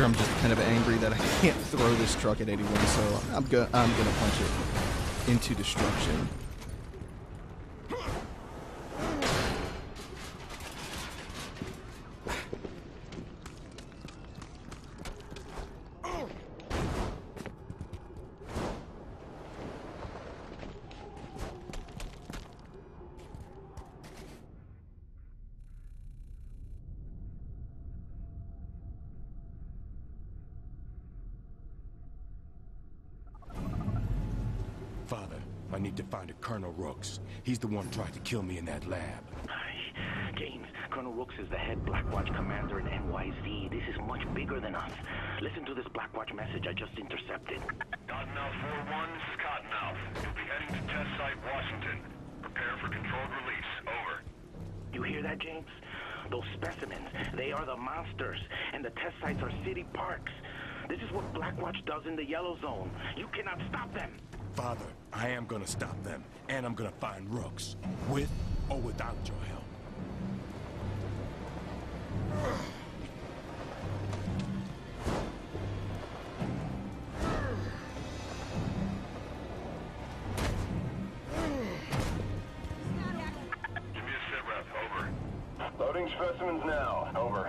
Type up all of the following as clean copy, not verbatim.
here I'm just kind of angry that I can't throw this truck at anyone, so I'm gonna punch it into destruction. Father, I need to find a Colonel Rooks. He's the one who tried to kill me in that lab. James, Colonel Rooks is the head Blackwatch commander in NYZ. This is much bigger than us. Listen to this Blackwatch message I just intercepted. Cottonmouth 4-1, this is Cottonmouth. You'll be heading to test site Washington. Prepare for controlled release. Over. You hear that, James? Those specimens, they are the monsters, and the test sites are city parks. This is what Blackwatch does in the Yellow Zone. You cannot stop them. Father, I am gonna stop them, and I'm gonna find Rooks, with or without your help. Give me a sit rep. Over. Loading specimens now. Over.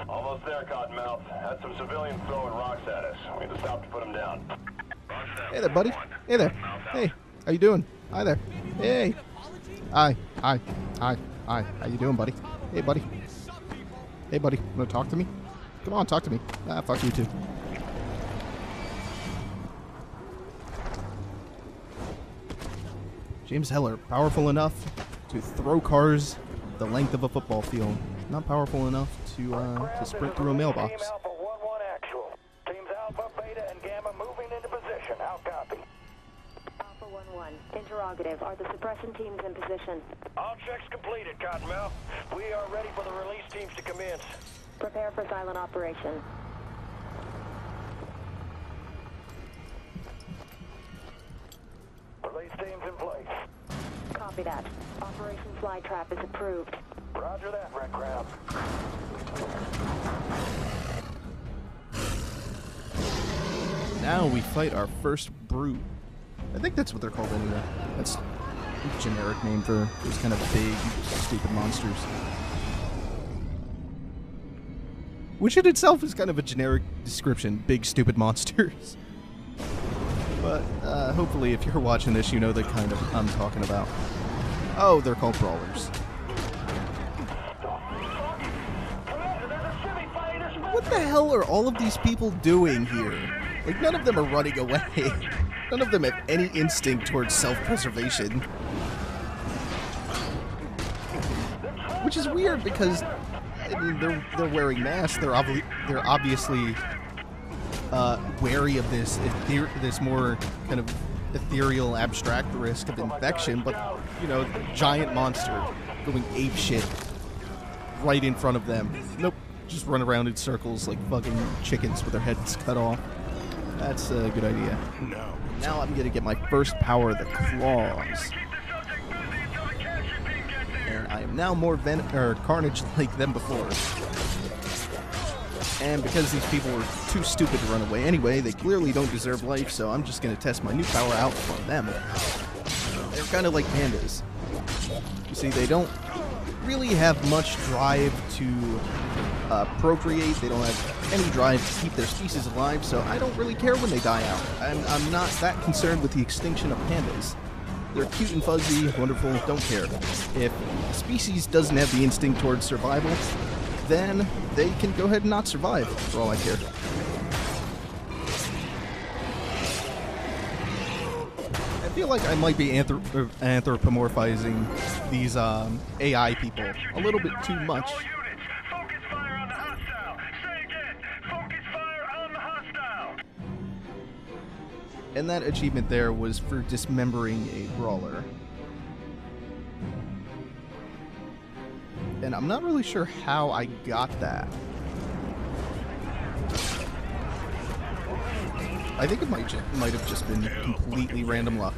Almost there, Cottonmouth. Had some civilians throwing rocks at us. We had to stop to put them down. Hey there, buddy. Hey there. Hey, how you doing? Hi there. Hey. Hi. Hi. Hi. Hi. How you doing, buddy? Hey, buddy. Hey, buddy. Wanna talk to me? Come on, talk to me. Ah, fuck you too. James Heller, powerful enough to throw cars the length of a football field. Not powerful enough to sprint through a mailbox. Team Alpha 1-1 actual. Teams Alpha, Beta, and Gamma moving into position. How copy? Alpha 1-1. Interrogative. Are the suppression teams in position? All checks completed, Cottonmouth. We are ready for the release teams to commence. Prepare for silent operation. Release teams in place. Copy that. Operation Flytrap is approved. Roger that, Red Crown. Now we fight our first brute. I think that's what they're called anyway. That's a generic name for those kind of big, stupid monsters. Which in itself is kind of a generic description, big, stupid monsters. But hopefully if you're watching this, you know the kind of I'm talking about. Oh, they're called brawlers. What the hell are all of these people doing here? Like, none of them are running away. None of them have any instinct towards self-preservation. Which is weird because, I mean, they're wearing masks. They're obviously wary of this more kind of ethereal, abstract risk of infection. But, you know, giant monster going apeshit right in front of them. Nope. Just run around in circles like fucking chickens with their heads cut off. That's a good idea. No. Now I'm gonna get my first power, the claws. And I am now more carnage like than before. And because these people were too stupid to run away anyway, they clearly don't deserve life, so I'm just gonna test my new power out on them. They're kind of like pandas. You see, they don't really have much drive to procreate. They don't have any drive to keep their species alive, so I don't really care when they die out. I'm not that concerned with the extinction of pandas. They're cute and fuzzy, wonderful, don't care. If a species doesn't have the instinct towards survival, then they can go ahead and not survive, for all I care. I feel like I might be anthropomorphizing these AI people a little bit too much. And that achievement there was for dismembering a brawler. And I'm not really sure how I got that. I think it might have just been completely random luck.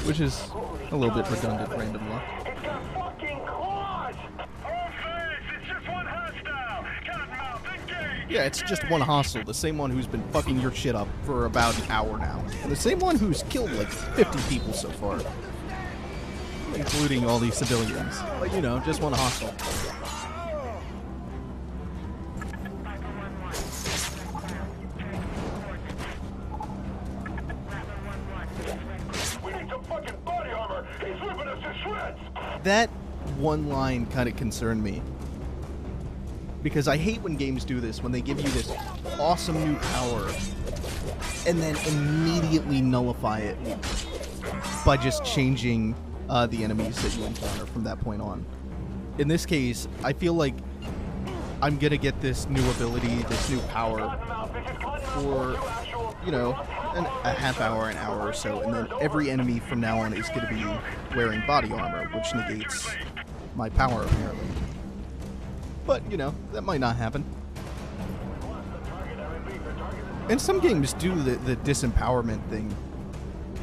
Which is a little bit redundant random luck. It's got fucking claws! It's just one hostile! Cottonmouth, engage! Yeah, it's just one hostile, the same one who's been fucking your shit up for about an hour now. And the same one who's killed like 50 people so far. Including all these civilians. But you know, just one hostile. We need some fucking body armor! He's ripping us to shreds! That one line kind of concerned me. Because I hate when games do this, when they give you this awesome new power and then immediately nullify it by just changing the enemies that you encounter from that point on. In this case, I feel like I'm gonna get this new ability, this new power for, you know, a half hour, an hour or so, and then every enemy from now on is gonna be wearing body armor, which negates my power apparently. But, you know, that might not happen. And some games do the disempowerment thing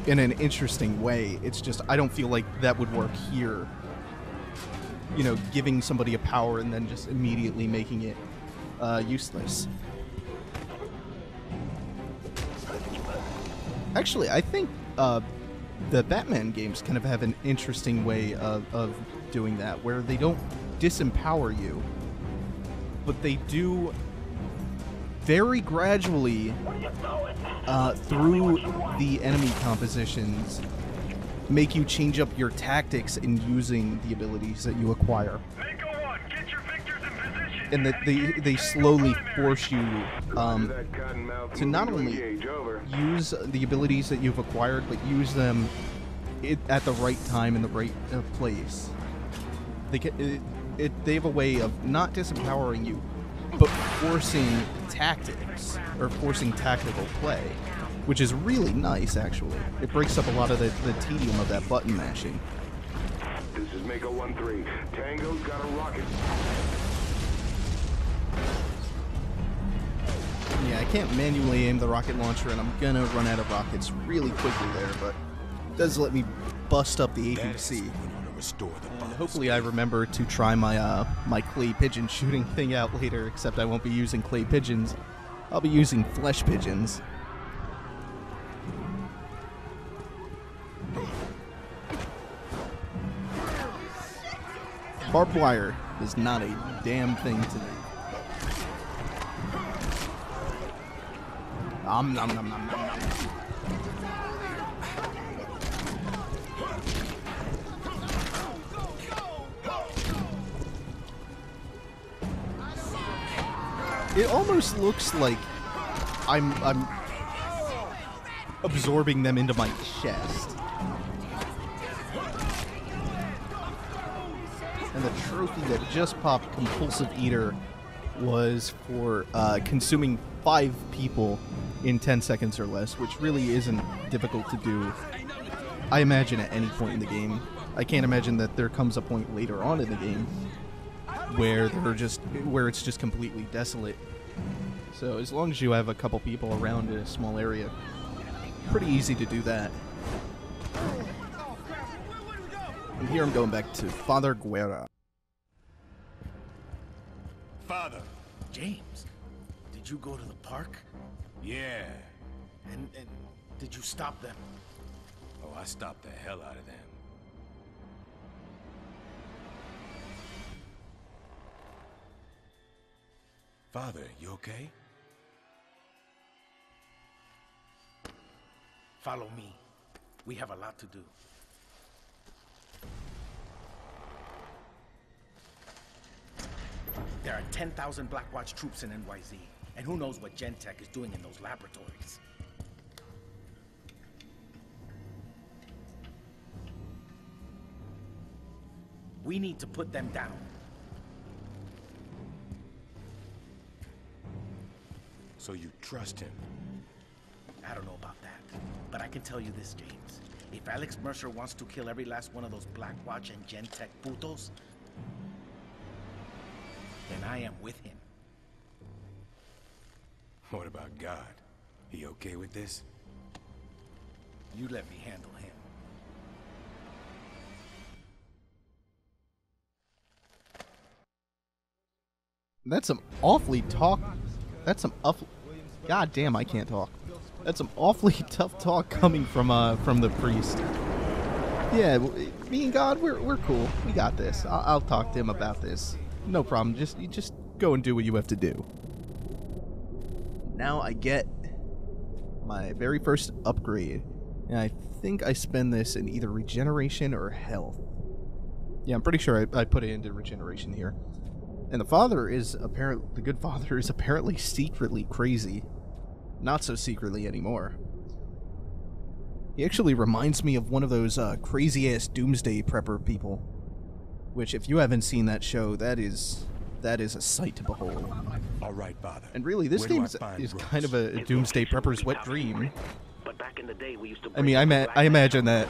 in an interesting way. It's just, I don't feel like that would work here. You know, giving somebody a power and then just immediately making it useless. Actually, I think the Batman games kind of have an interesting way of doing that, where they don't disempower you, but they do very gradually through the enemy compositions make you change up your tactics in using the abilities that you acquire. And that they slowly force you to not only use the abilities that you've acquired, but use them at the right time in the right place. They have a way of not disempowering you, but forcing tactics, or forcing tactical play, which is really nice, actually. It breaks up a lot of the tedium of that button mashing. This is Mako 1-3. Tango's got a rocket. Yeah, I can't manually aim the rocket launcher, and I'm gonna run out of rockets really quickly there, but it does let me bust up the APC. And hopefully I remember to try my my clay pigeon shooting thing out later, except I won't be using clay pigeons. I'll be using flesh pigeons. Barbed wire is not a damn thing to me. Nom nom nom nom nom nom. It almost looks like I'm absorbing them into my chest. And the trophy that just popped, Compulsive Eater, was for consuming 5 people in 10 seconds or less, which really isn't difficult to do, I imagine, at any point in the game. I can't imagine that there comes a point later on in the game where it's just completely desolate. So as long as you have a couple people around in a small area, pretty easy to do that. And here I'm going back to Father Guerra. Father. James, did you go to the park? Yeah. And did you stop them? Oh, I stopped the hell out of them. Father, you okay? Follow me. We have a lot to do. There are 10,000 Blackwatch troops in NYZ, and who knows what Gentech is doing in those laboratories. We need to put them down. So you trust him? I don't know about that, but I can tell you this, James. If Alex Mercer wants to kill every last one of those Blackwatch and Gen-Tech putos, then I am with him. What about God? He okay with this? You let me handle him. That's some awfully talk. That's some God damn, I can't talk. That's some awfully tough talk coming from the priest. Yeah, me and God, we're cool. We got this. I'll talk to him about this. No problem. You just go and do what you have to do. Now I get my very first upgrade, and I think I spend this in either regeneration or health. Yeah, I'm pretty sure I put it into regeneration here. And the good father is apparently secretly crazy. Not so secretly anymore. He actually reminds me of one of those crazy-ass Doomsday Prepper people. Which, if you haven't seen that show, that is a sight to behold. All right, Father. And really, this game is kind of a Doomsday Prepper's wet dream. I mean, I imagine that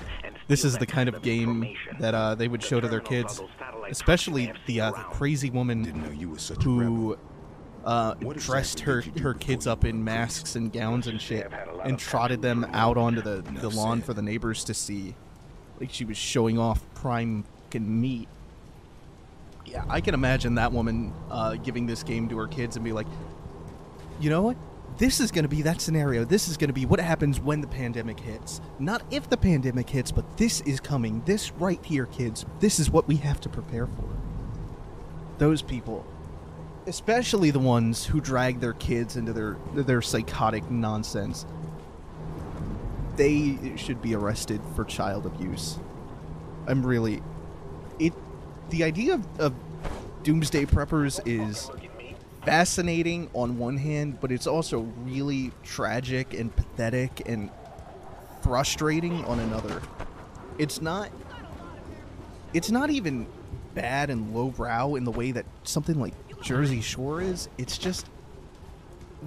this is the kind of game that they would show to their kids, especially the crazy woman who dressed her kids up in masks and gowns and shit and trotted them out onto the lawn for the neighbors to see. Like she was showing off prime meat. Yeah, I can imagine that woman giving this game to her kids and be like, you know what? This is going to be that scenario. This is going to be what happens when the pandemic hits. Not if the pandemic hits, but this is coming. This right here, kids. This is what we have to prepare for. Those people, especially the ones who drag their kids into their psychotic nonsense, they should be arrested for child abuse. The idea of Doomsday Preppers is fascinating on one hand, but it's also really tragic and pathetic and frustrating on another. It's not even bad and lowbrow in the way that something like Jersey Shore is. It's just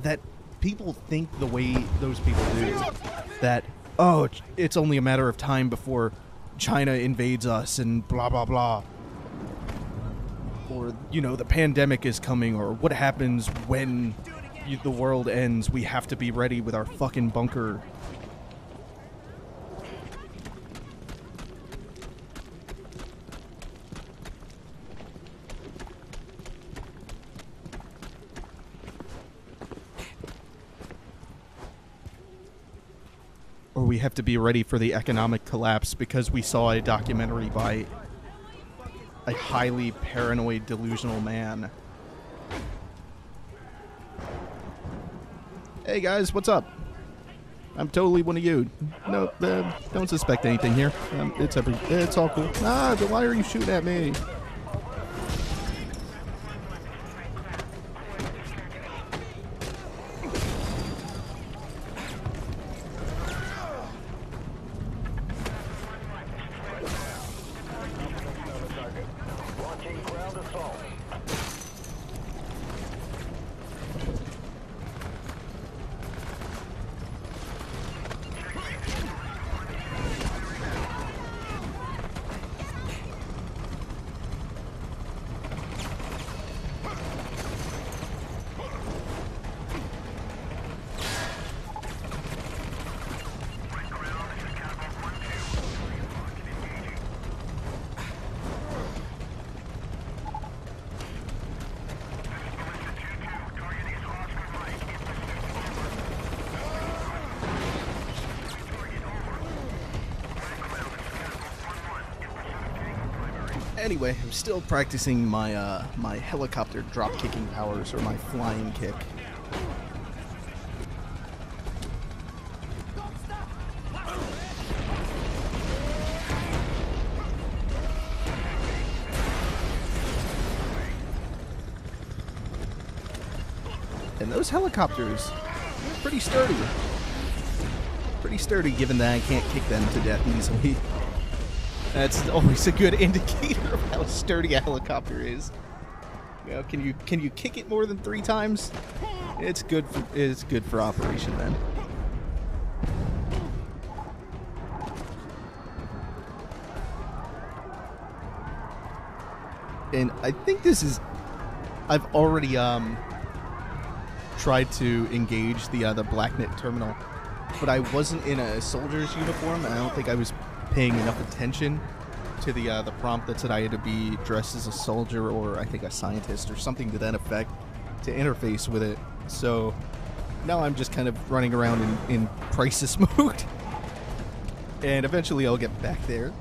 that people think the way those people do. That, oh, it's only a matter of time before China invades us and blah, blah, blah. Or, you know, the pandemic is coming, or what happens when the world ends. We have to be ready with our fucking bunker. Or we have to be ready for the economic collapse because we saw a documentary by a highly paranoid, delusional man. Hey guys, what's up? I'm totally one of you. No, don't suspect anything here. It's all cool. Ah, then why are you shooting at me? Anyway, I'm still practicing my my helicopter drop kicking powers, or my flying kick. And those helicopters, they're pretty sturdy. Pretty sturdy, given that I can't kick them to death easily. That's always a good indicator of how sturdy a helicopter is. You know, can you kick it more than 3 times? It's good for operation then. And I think this is... I've already tried to engage the Blacklight terminal, but I wasn't in a soldier's uniform, and I don't think I was paying enough attention to the prompt that said I had to be dressed as a soldier or I think a scientist or something to that effect to interface with it. So now I'm just kind of running around in crisis mode, and eventually I'll get back there.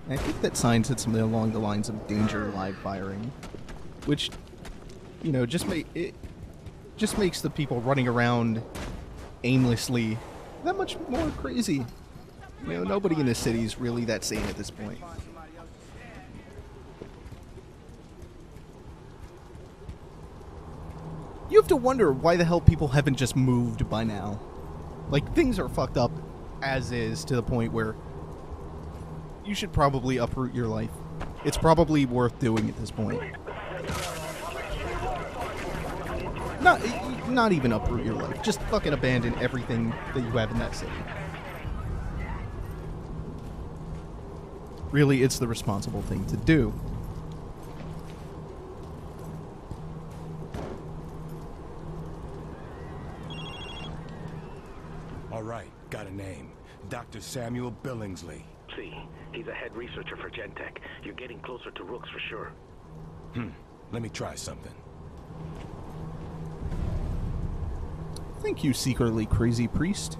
I think that sign said something along the lines of danger live firing, which, you know, just makes the people running around aimlessly that much more crazy. You know, nobody in the city is really that sane at this point. You have to wonder why the hell people haven't just moved by now. Like, things are fucked up as is to the point where you should probably uproot your life. It's probably worth doing at this point. Not even uproot your life. Just fucking abandon everything that you have in that city. Really, it's the responsible thing to do. All right, got a name. Dr. Samuel Billingsley. See, he's a head researcher for Gentech. You're getting closer to Rooks for sure. Let me try something. Thank you, secretly crazy priest.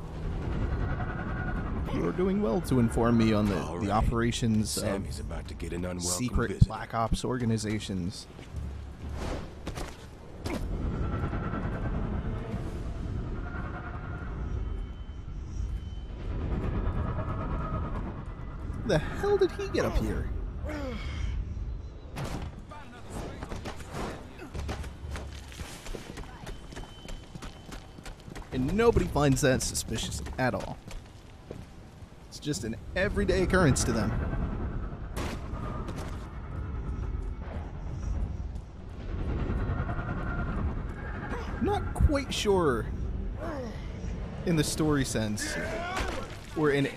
You are doing well to inform me on the operations Sammy's about to get an unwelcome secret visit. black ops organizations. The hell did he get up here? And nobody finds that suspicious at all. It's just an everyday occurrence to them. Not quite sure in the story sense or in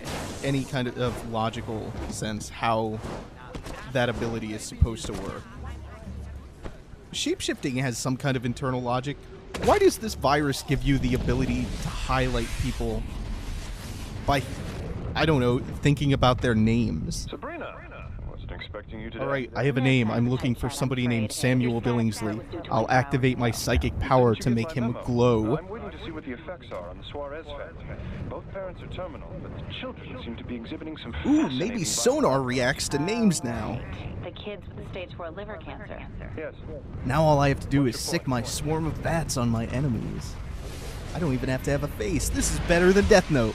any kind of logical sense how that ability is supposed to work. Shapeshifting has some kind of internal logic. Why does this virus give you the ability to highlight people by, I don't know, thinking about their names? Sabrina, wasn't expecting you today. Alright, I have a name. I'm looking for somebody named Samuel Billingsley. I'll activate my psychic power to make him glow. I'm waiting to see what the effects are on the Suarez family. Both parents are terminal, but the children seem to be exhibiting some Ooh, maybe sonar reacts to names now. The kids with stage 4 liver cancer. Yes. Now all I have to do is sick my swarm of bats on my enemies. I don't even have to have a face. This is better than Death Note.